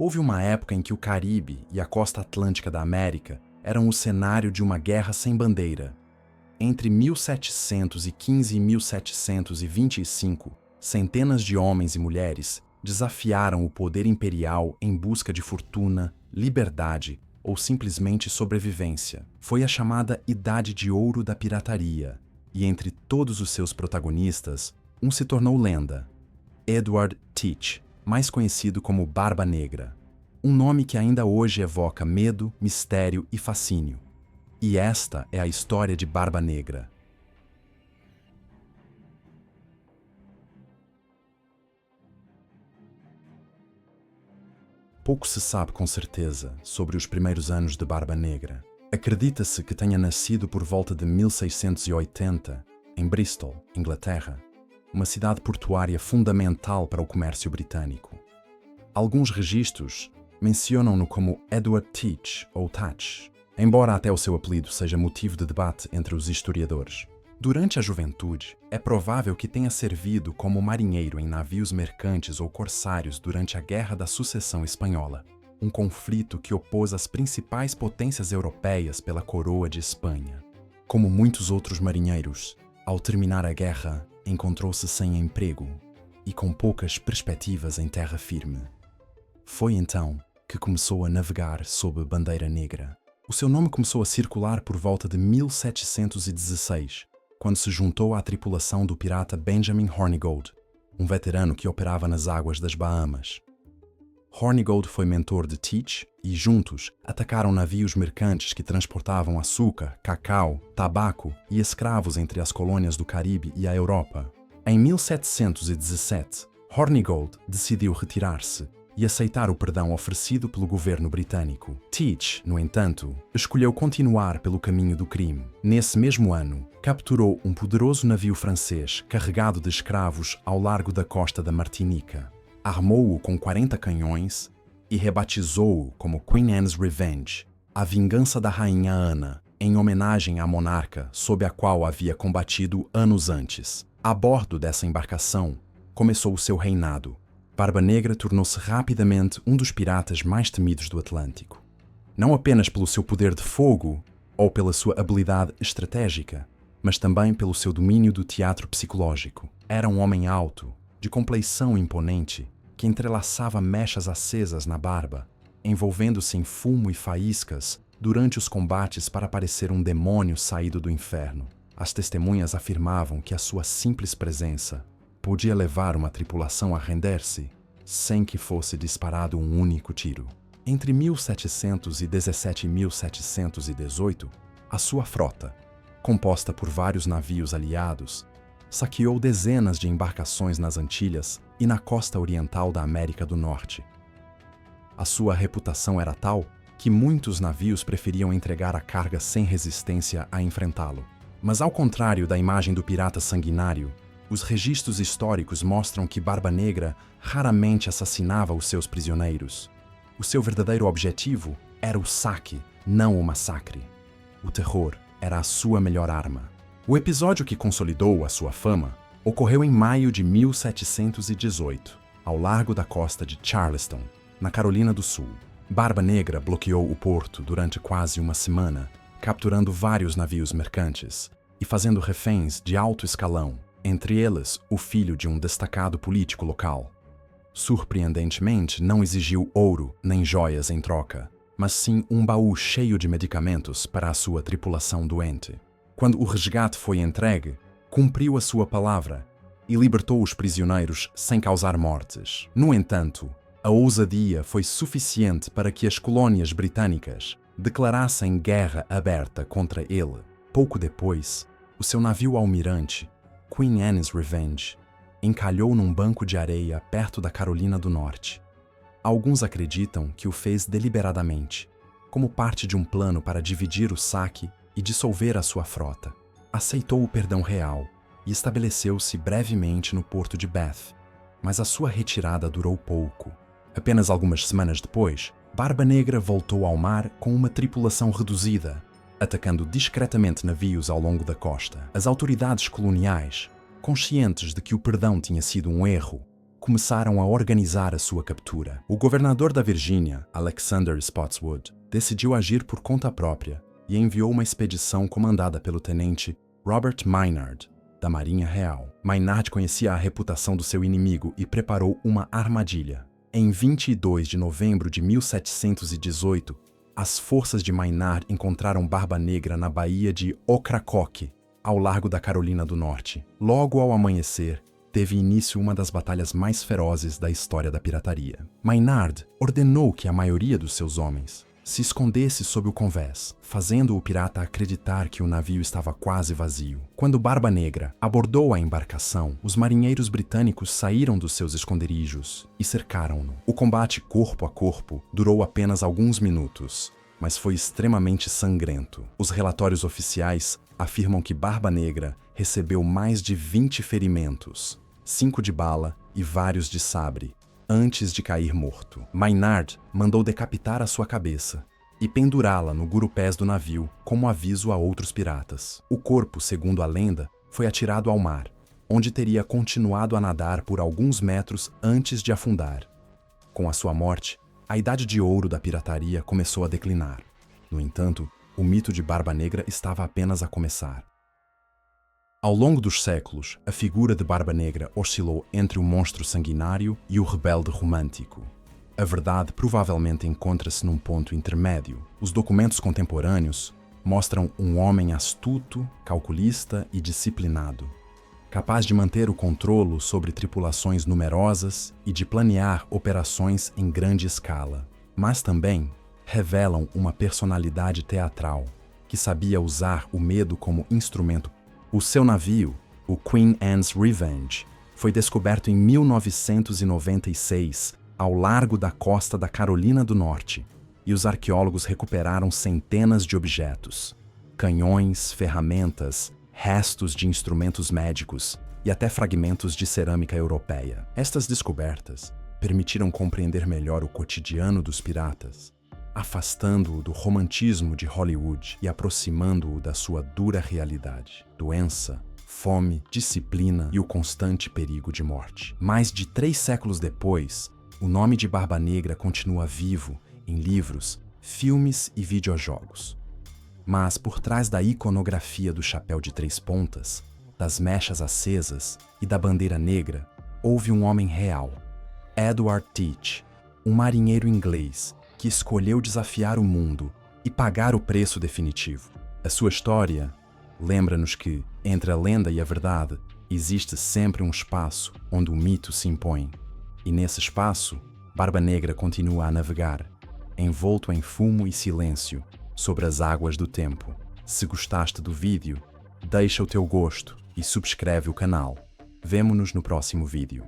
Houve uma época em que o Caribe e a costa atlântica da América eram o cenário de uma guerra sem bandeira. Entre 1715 e 1725, centenas de homens e mulheres desafiaram o poder imperial em busca de fortuna, liberdade ou simplesmente sobrevivência. Foi a chamada Idade de Ouro da Pirataria, e entre todos os seus protagonistas, um se tornou lenda: Edward Teach, mais conhecido como Barba Negra. Um nome que ainda hoje evoca medo, mistério e fascínio. E esta é a história de Barba Negra. Pouco se sabe com certeza sobre os primeiros anos de Barba Negra. Acredita-se que tenha nascido por volta de 1680, em Bristol, Inglaterra, uma cidade portuária fundamental para o comércio britânico. Alguns registros mencionam-no como Edward Teach ou Tatch, embora até o seu apelido seja motivo de debate entre os historiadores. Durante a juventude, é provável que tenha servido como marinheiro em navios mercantes ou corsários durante a Guerra da Sucessão Espanhola, um conflito que opôs as principais potências europeias pela coroa de Espanha. Como muitos outros marinheiros, ao terminar a guerra, encontrou-se sem emprego e com poucas perspectivas em terra firme. Foi então que começou a navegar sob bandeira negra. O seu nome começou a circular por volta de 1716, quando se juntou à tripulação do pirata Benjamin Hornigold, um veterano que operava nas águas das Bahamas. Hornigold foi mentor de Teach e, juntos, atacaram navios mercantes que transportavam açúcar, cacau, tabaco e escravos entre as colônias do Caribe e a Europa. Em 1717, Hornigold decidiu retirar-se e aceitar o perdão oferecido pelo governo britânico. Teach, no entanto, escolheu continuar pelo caminho do crime. Nesse mesmo ano, capturou um poderoso navio francês carregado de escravos ao largo da costa da Martinica. Armou-o com 40 canhões e rebatizou-o como Queen Anne's Revenge, a vingança da rainha Ana, em homenagem à monarca sob a qual havia combatido anos antes. A bordo dessa embarcação, começou o seu reinado. Barba Negra tornou-se rapidamente um dos piratas mais temidos do Atlântico. Não apenas pelo seu poder de fogo ou pela sua habilidade estratégica, mas também pelo seu domínio do teatro psicológico. Era um homem alto, de compleição imponente, que entrelaçava mechas acesas na barba, envolvendo-se em fumo e faíscas durante os combates para parecer um demônio saído do inferno. As testemunhas afirmavam que a sua simples presença podia levar uma tripulação a render-se sem que fosse disparado um único tiro. Entre 1717 e 1718, a sua frota, composta por vários navios aliados, saqueou dezenas de embarcações nas Antilhas e na costa oriental da América do Norte. A sua reputação era tal que muitos navios preferiam entregar a carga sem resistência a enfrentá-lo. Mas ao contrário da imagem do pirata sanguinário, os registros históricos mostram que Barba Negra raramente assassinava os seus prisioneiros. O seu verdadeiro objetivo era o saque, não o massacre. O terror era a sua melhor arma. O episódio que consolidou a sua fama ocorreu em maio de 1718, ao largo da costa de Charleston, na Carolina do Sul. Barba Negra bloqueou o porto durante quase uma semana, capturando vários navios mercantes e fazendo reféns de alto escalão, entre eles o filho de um destacado político local. Surpreendentemente, não exigiu ouro nem joias em troca, mas sim um baú cheio de medicamentos para a sua tripulação doente. Quando o resgate foi entregue, cumpriu a sua palavra e libertou os prisioneiros sem causar mortes. No entanto, a ousadia foi suficiente para que as colônias britânicas declarassem guerra aberta contra ele. Pouco depois, o seu navio almirante, Queen Anne's Revenge, encalhou num banco de areia perto da Carolina do Norte. Alguns acreditam que o fez deliberadamente, como parte de um plano para dividir o saque e dissolver a sua frota. Aceitou o perdão real e estabeleceu-se brevemente no porto de Bath, mas a sua retirada durou pouco. Apenas algumas semanas depois, Barba Negra voltou ao mar com uma tripulação reduzida, atacando discretamente navios ao longo da costa. As autoridades coloniais, conscientes de que o perdão tinha sido um erro, começaram a organizar a sua captura. O governador da Virgínia, Alexander Spotswood, decidiu agir por conta própria e enviou uma expedição comandada pelo tenente Robert Maynard, da Marinha Real. Maynard conhecia a reputação do seu inimigo e preparou uma armadilha. Em 22 de novembro de 1718, as forças de Maynard encontraram Barba Negra na Baía de Ocracoke, ao largo da Carolina do Norte. Logo ao amanhecer, teve início uma das batalhas mais ferozes da história da pirataria. Maynard ordenou que a maioria dos seus homens se escondesse sob o convés, fazendo o pirata acreditar que o navio estava quase vazio. Quando Barba Negra abordou a embarcação, os marinheiros britânicos saíram dos seus esconderijos e cercaram-no. O combate corpo a corpo durou apenas alguns minutos, mas foi extremamente sangrento. Os relatórios oficiais afirmam que Barba Negra recebeu mais de 20 ferimentos, 5 de bala e vários de sabre, antes de cair morto. Maynard mandou decapitar a sua cabeça e pendurá-la no gurupés do navio como aviso a outros piratas. O corpo, segundo a lenda, foi atirado ao mar, onde teria continuado a nadar por alguns metros antes de afundar. Com a sua morte, a idade de ouro da pirataria começou a declinar. No entanto, o mito de Barba Negra estava apenas a começar. Ao longo dos séculos, a figura de Barba Negra oscilou entre o monstro sanguinário e o rebelde romântico. A verdade provavelmente encontra-se num ponto intermédio. Os documentos contemporâneos mostram um homem astuto, calculista e disciplinado, capaz de manter o controle sobre tripulações numerosas e de planear operações em grande escala. Mas também revelam uma personalidade teatral que sabia usar o medo como instrumento. O seu navio, o Queen Anne's Revenge, foi descoberto em 1996 ao largo da costa da Carolina do Norte, e os arqueólogos recuperaram centenas de objetos: canhões, ferramentas, restos de instrumentos médicos e até fragmentos de cerâmica europeia. Estas descobertas permitiram compreender melhor o cotidiano dos piratas, afastando-o do romantismo de Hollywood e aproximando-o da sua dura realidade: doença, fome, disciplina e o constante perigo de morte. Mais de 3 séculos depois, o nome de Barba Negra continua vivo em livros, filmes e videojogos. Mas por trás da iconografia do chapéu de 3 pontas, das mechas acesas e da bandeira negra, houve um homem real: Edward Teach, um marinheiro inglês que escolheu desafiar o mundo e pagar o preço definitivo. A sua história lembra-nos que, entre a lenda e a verdade, existe sempre um espaço onde o mito se impõe. E nesse espaço, Barba Negra continua a navegar, envolto em fumo e silêncio, sobre as águas do tempo. Se gostaste do vídeo, deixa o teu gosto e subscreve o canal. Vemo-nos no próximo vídeo.